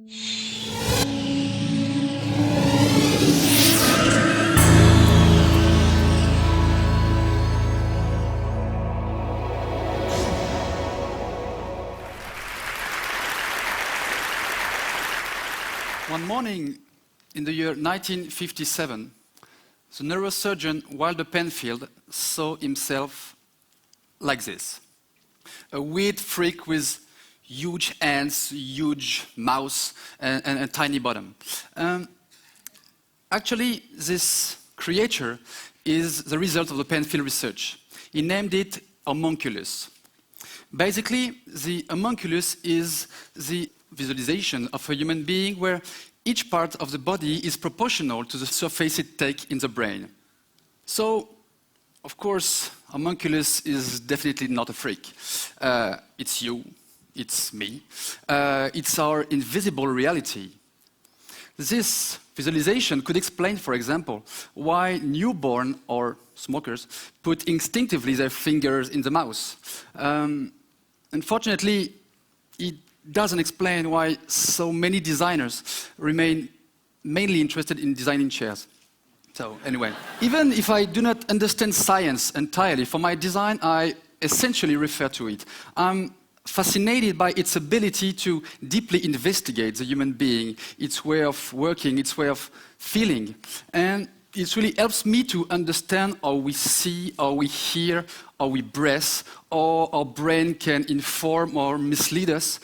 One morning in the year 1957, the neurosurgeon Walter Penfield saw himself like this. A weird freak with huge hands, huge mouth, and a tiny bottom. Actually, this creature is the result of the Penfield research. He named it Homunculus. Basically, the homunculus is the visualization of a human being where each part of the body is proportional to the surface it takes in the brain. So, of course, homunculus is definitely not a freak. It's you, it's me, it's our invisible reality. This visualization could explain, for example, why newborn or smokers put instinctively their fingers in the mouth. Unfortunately, it doesn't explain why so many designers remain mainly interested in designing chairs. So anyway, even if I do not understand science entirely, for my design I essentially refer to it. I'm fascinated by its ability to deeply investigate the human being, its way of working, its way of feeling. And it really helps me to understand how we see, how we hear, how we breathe, how our brain can inform or mislead us.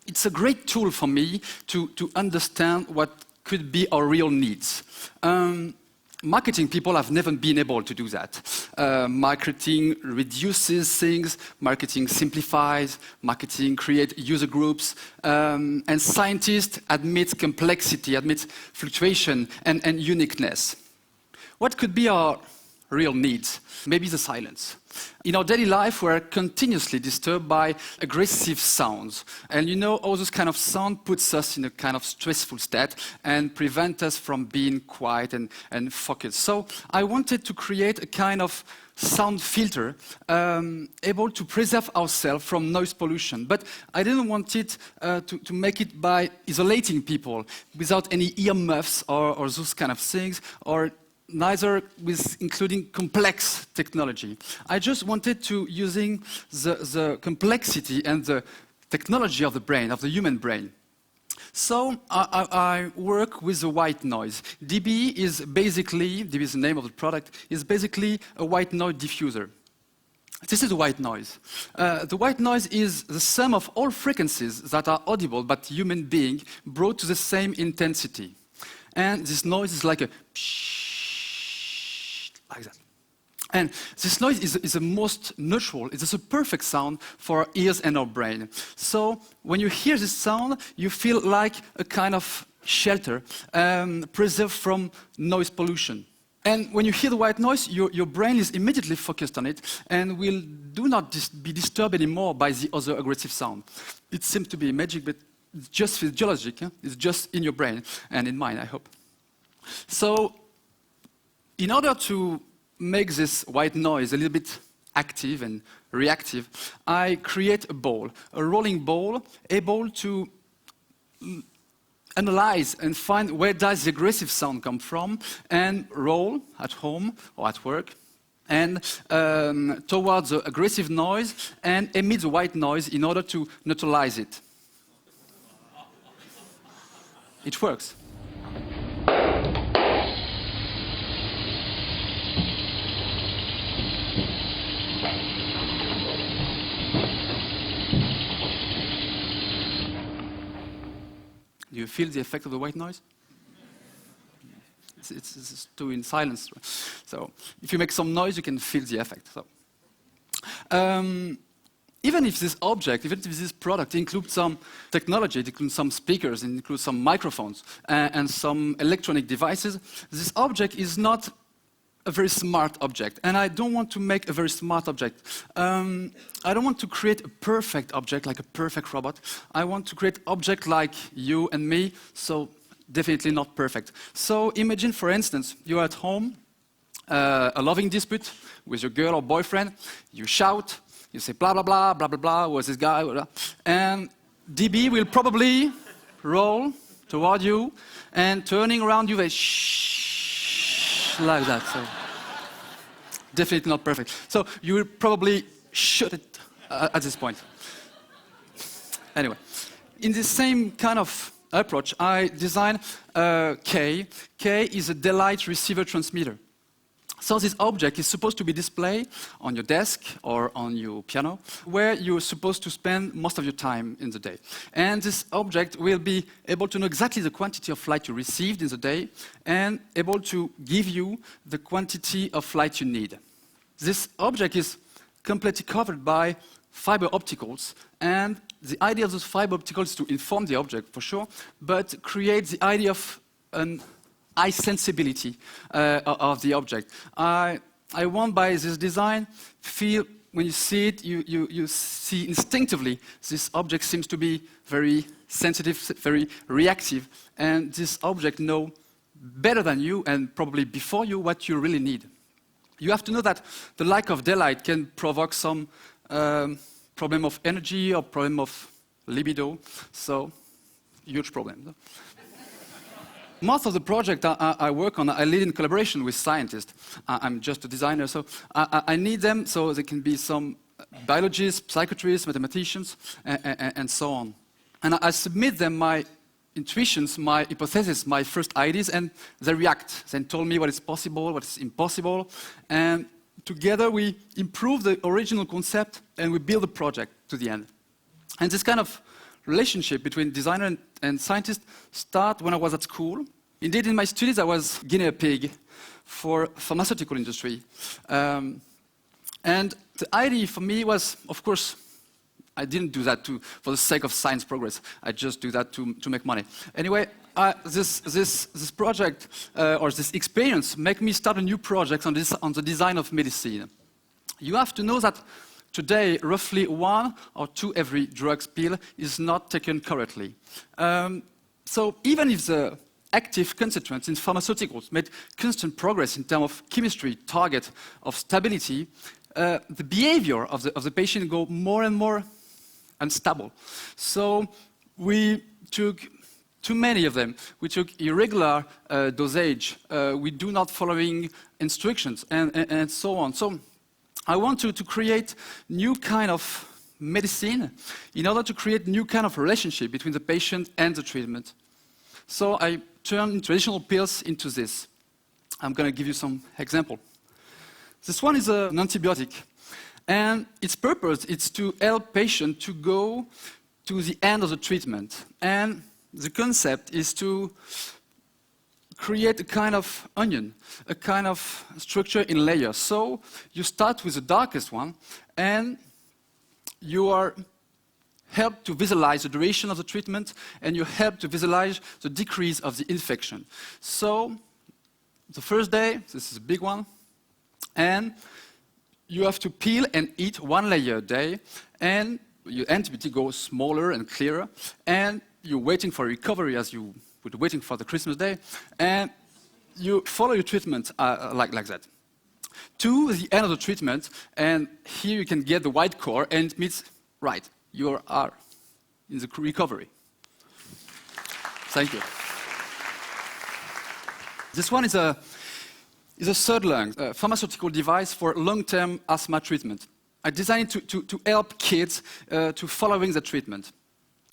It's a great tool for me to understand what could be our real needs. Marketing people have never been able to do that. Marketing reduces things, marketing simplifies, marketing creates user groups, and scientists admit complexity, admit fluctuation and uniqueness. What could be our real needs? Maybe the silence. In our daily life, we're continuously disturbed by aggressive sounds. And you know, all this kind of sound puts us in a kind of stressful state and prevent us from being quiet and focused. So I wanted to create a kind of sound filter able to preserve ourselves from noise pollution. But I didn't want it to make it by isolating people without any earmuffs or those kind of things, or neither with including complex technology. I just wanted to using the complexity and the technology of the brain, of the human brain. So I work with the white noise. DB is the name of the product, is basically a white noise diffuser. This is a white noise. The white noise is the sum of all frequencies that are audible by human being brought to the same intensity. And this noise is like a like that. And this noise is the most neutral, it's a perfect sound for our ears and our brain. So when you hear this sound, you feel like a kind of shelter, preserved from noise pollution. And when you hear the white noise, your brain is immediately focused on it and will do not be disturbed anymore by the other aggressive sound. It seems to be magic, but it's just physiologic. It's just in your brain and in mine, I hope. So in order to make this white noise a little bit active and reactive, I create a ball, a rolling ball, able to analyze and find where does the aggressive sound come from, and roll at home or at work, and towards the aggressive noise, and emit the white noise in order to neutralize it. It works. Do you feel the effect of the white noise? It's too in silence. So if you make some noise, you can feel the effect. So, even if this object, even if this product includes some technology, it includes some speakers, it includes some microphones, and some electronic devices, this object is not a very smart object. And I don't want to make a very smart object. I don't want to create a perfect object, like a perfect robot. I want to create object like you and me, so definitely not perfect. So imagine, for instance, you're at home, a loving dispute with your girl or boyfriend, you shout, you say blah, blah, blah, blah, blah, blah, who's this guy, blah, blah. And DB will probably roll toward you, and turning around you, they shh, like that. So definitely not perfect. So you will probably shoot it at this point. Anyway, in the same kind of approach, I designed K. K is a daylight receiver transmitter. So this object is supposed to be displayed on your desk or on your piano, where you're supposed to spend most of your time in the day. And this object will be able to know exactly the quantity of light you received in the day and able to give you the quantity of light you need. This object is completely covered by fiber opticals, and the idea of those fiber opticals is to inform the object, for sure, but create the idea of an eye sensibility of the object. I want by this design, feel when you see it, you see instinctively this object seems to be very sensitive, very reactive, and this object knows better than you and probably before you what you really need. You have to know that the lack of daylight can provoke some problem of energy or problem of libido, so huge problem. Most of the project I work on, I lead in collaboration with scientists. I'm just a designer, so I need them so there can be some biologists, psychiatrists, mathematicians, and so on. And I submit them my intuitions, my hypotheses, my first ideas, and they react. They tell me what is possible, what is impossible, and together we improve the original concept and we build the project to the end. And this kind of relationship between designer and scientist start when I was at school. Indeed, in my studies, I was guinea pig for pharmaceutical industry. And the idea for me was, of course, I didn't do that for the sake of science progress. I just do that to make money. Anyway, this project or this experience made me start a new project on the design of medicine. You have to know that today, roughly 1 or 2 every drug pill is not taken correctly. So even if the active constituents in pharmaceuticals made constant progress in terms of chemistry, target, of stability, the behavior of the patient go more and more unstable. So we took too many of them. We took irregular dosage. We do not following instructions and so on. So I want to create new kind of medicine in order to create new kind of relationship between the patient and the treatment. So I turn traditional pills into this. I'm going to give you some example. This one is an antibiotic, and its purpose is to help patient to go to the end of the treatment. And the concept is to create a kind of onion, a kind of structure in layers. So you start with the darkest one, and you are helped to visualize the duration of the treatment, and you help to visualize the decrease of the infection. So the first day, this is a big one, and you have to peel and eat 1 layer a day, and your antibiotic goes smaller and clearer, and you're waiting for recovery as you would waiting for the Christmas day, and you follow your treatment like that. To the end of the treatment, and here you can get the white core, and it means, right, you are in the recovery. Thank you. This one is a third lung, a pharmaceutical device for long-term asthma treatment. I designed it to help kids to following the treatment.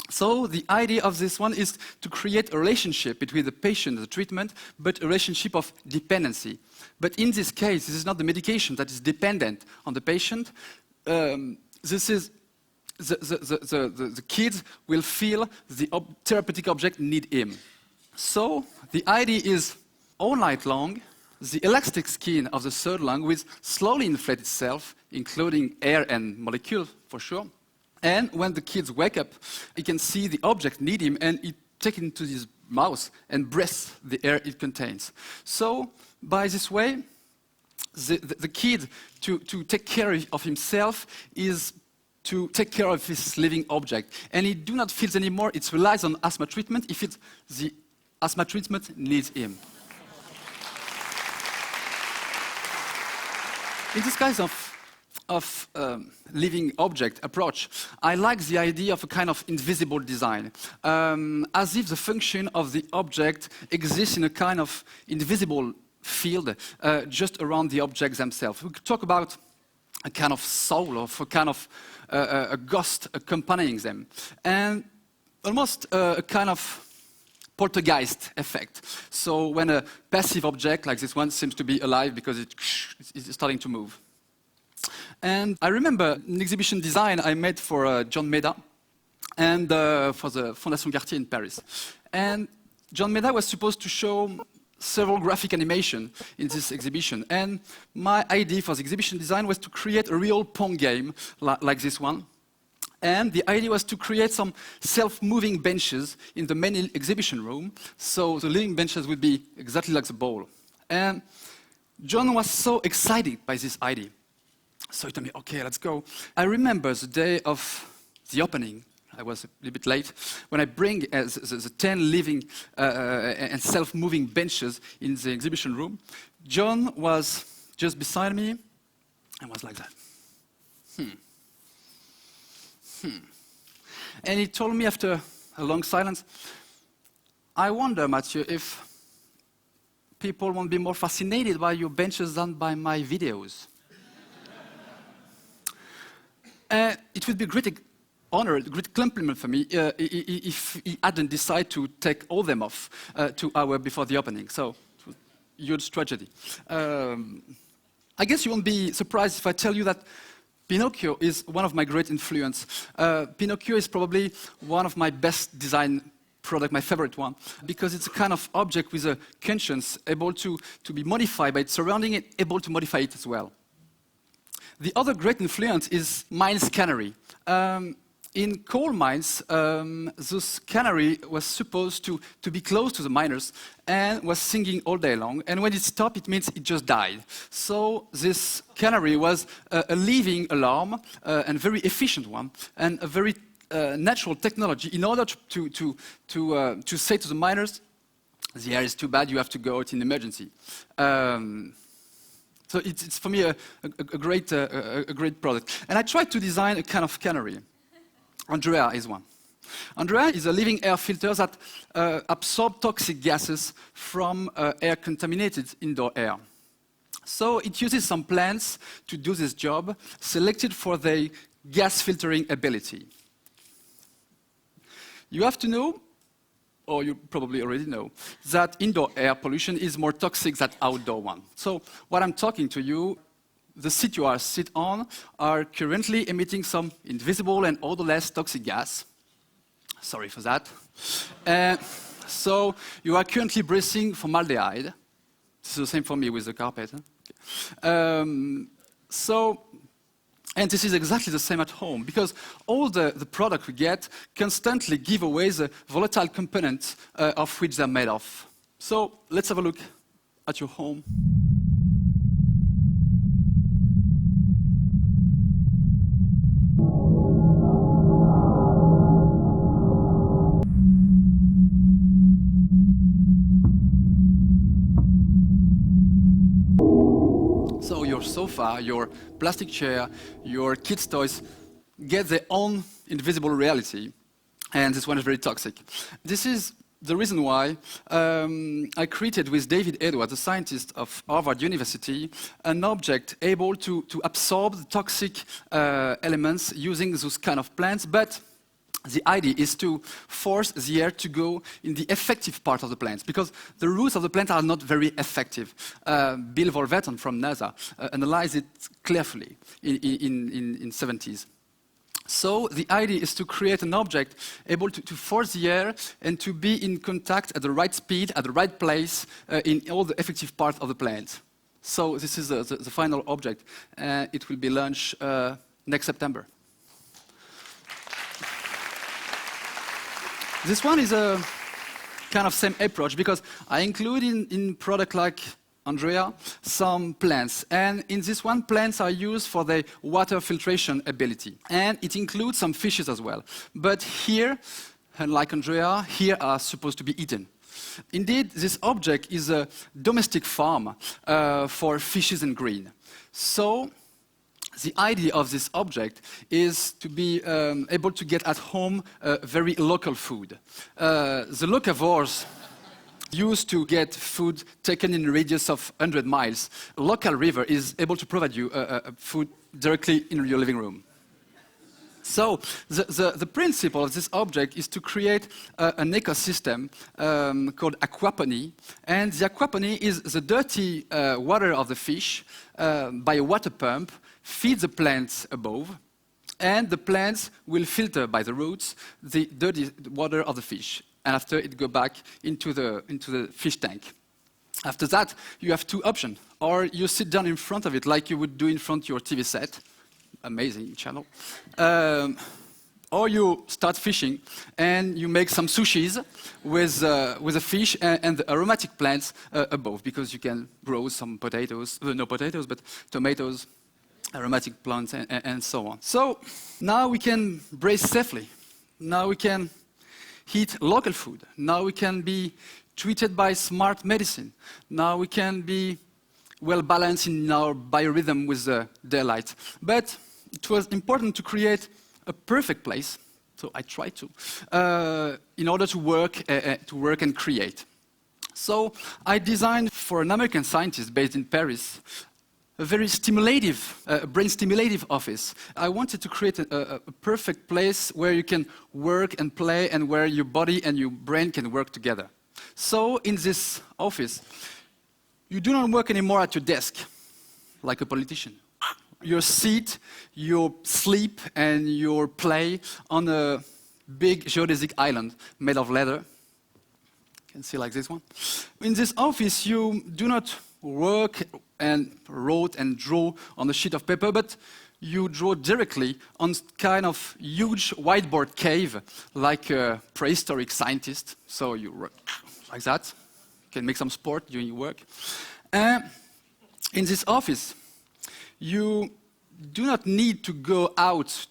So the idea of this one is to create a relationship between the patient and the treatment, but a relationship of dependency. But in this case, this is not the medication that is dependent on the patient. This is the kids will feel the therapeutic object need him. So the idea is all night long, the elastic skin of the third lung will slowly inflate itself, including air and molecules for sure. And when the kids wake up, he can see the object need him, and he take it into his mouth and breathes the air it contains. So by this way, the kid to take care of himself is to take care of his living object. And he do not feel anymore, it relies on asthma treatment if the asthma treatment needs him. In this kind of of living object approach, I like the idea of a kind of invisible design, as if the function of the object exists in a kind of invisible field just around the objects themselves. We could talk about a kind of soul, of a kind of a ghost accompanying them, and almost a kind of poltergeist effect. So when a passive object like this one seems to be alive because it's starting to move. And I remember an exhibition design I made for John Meda and for the Fondation Cartier in Paris. And John Meda was supposed to show several graphic animation in this exhibition. And my idea for the exhibition design was to create a real Pong game like this one. And the idea was to create some self-moving benches in the main exhibition room, so the living benches would be exactly like the ball. And John was so excited by this idea. So he told me, okay, let's go. I remember the day of the opening. I was a little bit late. When I bring the 10 living and self-moving benches in the exhibition room, John was just beside me and was like that. And he told me after a long silence, I wonder, Mathieu, if people won't be more fascinated by your benches than by my videos. It would be a great honor, a great compliment for me if he hadn't decided to take all them off 2 hours before the opening. So, it was a huge tragedy. I guess you won't be surprised if I tell you that Pinocchio is one of my great influence. Pinocchio is probably one of my best design product, my favorite one, because it's a kind of object with a conscience, able to be modified by its surrounding and able to modify it as well. The other great influence is mines cannery. In coal mines, this cannery was supposed to be close to the miners and was singing all day long. And when it stopped, it means it just died. So this cannery was a living alarm, and very efficient one, and a very natural technology in order to say to the miners, the air is too bad, you have to go out in emergency. So it's for me a great product. And I tried to design a kind of cannery. Andrea is one. Andrea is a living air filter that absorbs toxic gases from air-contaminated indoor air. So it uses some plants to do this job, selected for their gas filtering ability. You have to know, or you probably already know, that indoor air pollution is more toxic than outdoor one. So what I'm talking to you, the seat you are sit on are currently emitting some invisible and odorless toxic gas. Sorry for that. So you are currently breathing formaldehyde. This is the same for me with the carpet. And this is exactly the same at home, because all the product we get constantly give away the volatile components of which they're made of. So let's have a look at your home. So your sofa, your plastic chair, your kids' toys get their own invisible reality, and this one is very toxic. This is the reason why I created with David Edwards, a scientist of Harvard University, an object able to absorb the toxic elements using those kind of plants, but the idea is to force the air to go in the effective part of the plants, because the roots of the plant are not very effective. Bill Volveton from NASA analyzed it carefully in 70s. So the idea is to create an object able to force the air and to be in contact at the right speed, at the right place, in all the effective part of the plant. So this is the final object. It will be launched next September. This one is a kind of same approach, because I include in product like Andrea some plants. And in this one, plants are used for their water filtration ability. And it includes some fishes as well. But here, unlike Andrea, here are supposed to be eaten. Indeed, this object is a domestic farm for fishes and green. So the idea of this object is to be able to get at home very local food. The locavores used to get food taken in a radius of 100 miles. A local river is able to provide you food directly in your living room. So the principle of this object is to create an ecosystem called Aquaponic. And the Aquaponic is the dirty water of the fish by a water pump, feed the plants above, and the plants will filter by the roots the dirty water of the fish. And after it go back into the fish tank. After that, you have two options. Or you sit down in front of it like you would do in front of your TV set. Amazing channel. Or you start fishing and you make some sushis with a fish and the aromatic plants above, because you can grow some potatoes, no potatoes, but tomatoes, aromatic plants, and so on. So now we can braise safely. Now we can eat local food. Now we can be treated by smart medicine. Now we can be well balanced in our biorhythm with the daylight. But it was important to create a perfect place, so I tried to, in order to work and create. So I designed for an American scientist based in Paris a very stimulative, brain stimulative office. I wanted to create a perfect place where you can work and play and where your body and your brain can work together. So in this office, you do not work anymore at your desk like a politician. You sit, you sleep, and you play on a big geodesic island made of leather. You can see like this one. In this office, you do not work and wrote and draw on a sheet of paper, but you draw directly on kind of huge whiteboard cave, like a prehistoric scientist. So you work like that. You can make some sport during your work. In this office, you do not need to go out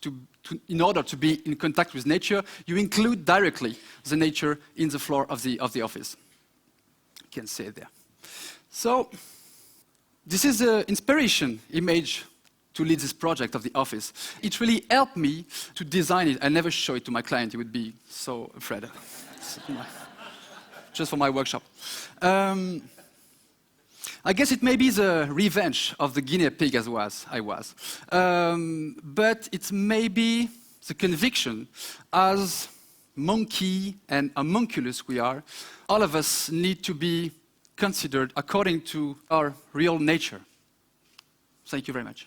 in order to be in contact with nature. You include directly the nature in the floor of the office. You can see it there. So this is the inspiration image to lead this project of the office. It really helped me to design it. I never show it to my client. He would be so afraid. Just for my workshop. I guess it may be the revenge of the guinea pig as I was. But it may be the conviction as monkey and homunculus we are. All of us need to be considered according to our real nature. Thank you very much.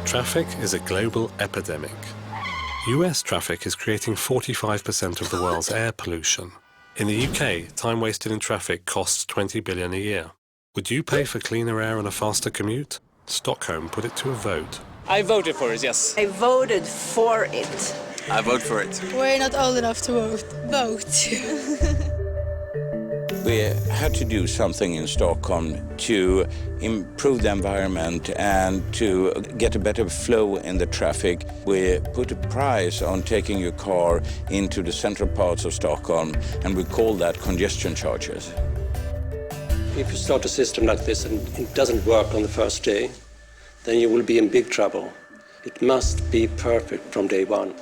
Traffic is a global epidemic. US traffic is creating 45% of the world's air pollution. In the UK, time wasted in traffic costs 20 billion a year. Would you pay for cleaner air and a faster commute? Stockholm put it to a vote. I voted for it, yes. I voted for it. I vote for it. We're not old enough to vote. We had to do something in Stockholm to improve the environment and to get a better flow in the traffic. We put a price on taking your car into the central parts of Stockholm, and we call that congestion charges. If you start a system like this and it doesn't work on the first day, then you will be in big trouble. It must be perfect from day one.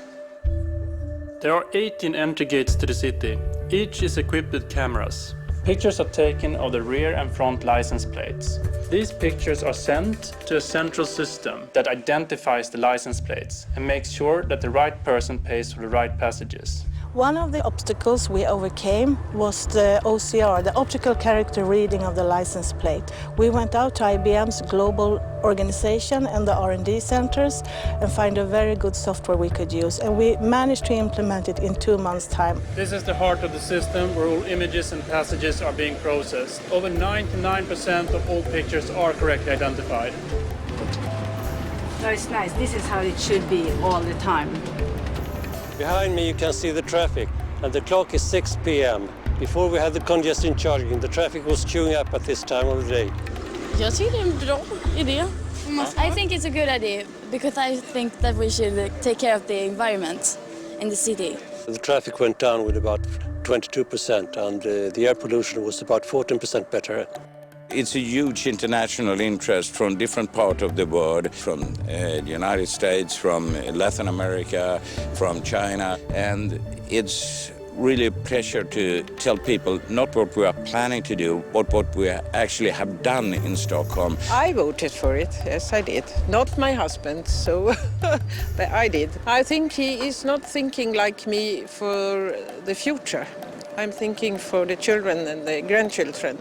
There are 18 entry gates to the city. Each is equipped with cameras. Pictures are taken of the rear and front license plates. These pictures are sent to a central system that identifies the license plates and makes sure that the right person pays for the right passages. One of the obstacles we overcame was the OCR, the optical character reading of the license plate. We went out to IBM's global organization and the R&D centers and find a very good software we could use, and we managed to implement it in 2 months' time. This is the heart of the system where all images and passages are being processed. Over 99% of all pictures are correctly identified. That's nice. This is how it should be all the time. Behind me you can see the traffic, and the clock is 6 p.m. Before we had the congestion charging, the traffic was queuing up at this time of the day. Jag tycker det är en bra idé. I think it's a good idea because I think that we should take care of the environment in the city. The traffic went down with about 22% and the air pollution was about 14% better. It's a huge international interest from different parts of the world, from the United States, from Latin America, from China, and it's really a pleasure to tell people not what we are planning to do, but what we actually have done in Stockholm. I voted for it, yes I did. Not my husband, so but I did. I think he is not thinking like me for the future. I'm thinking for the children and the grandchildren.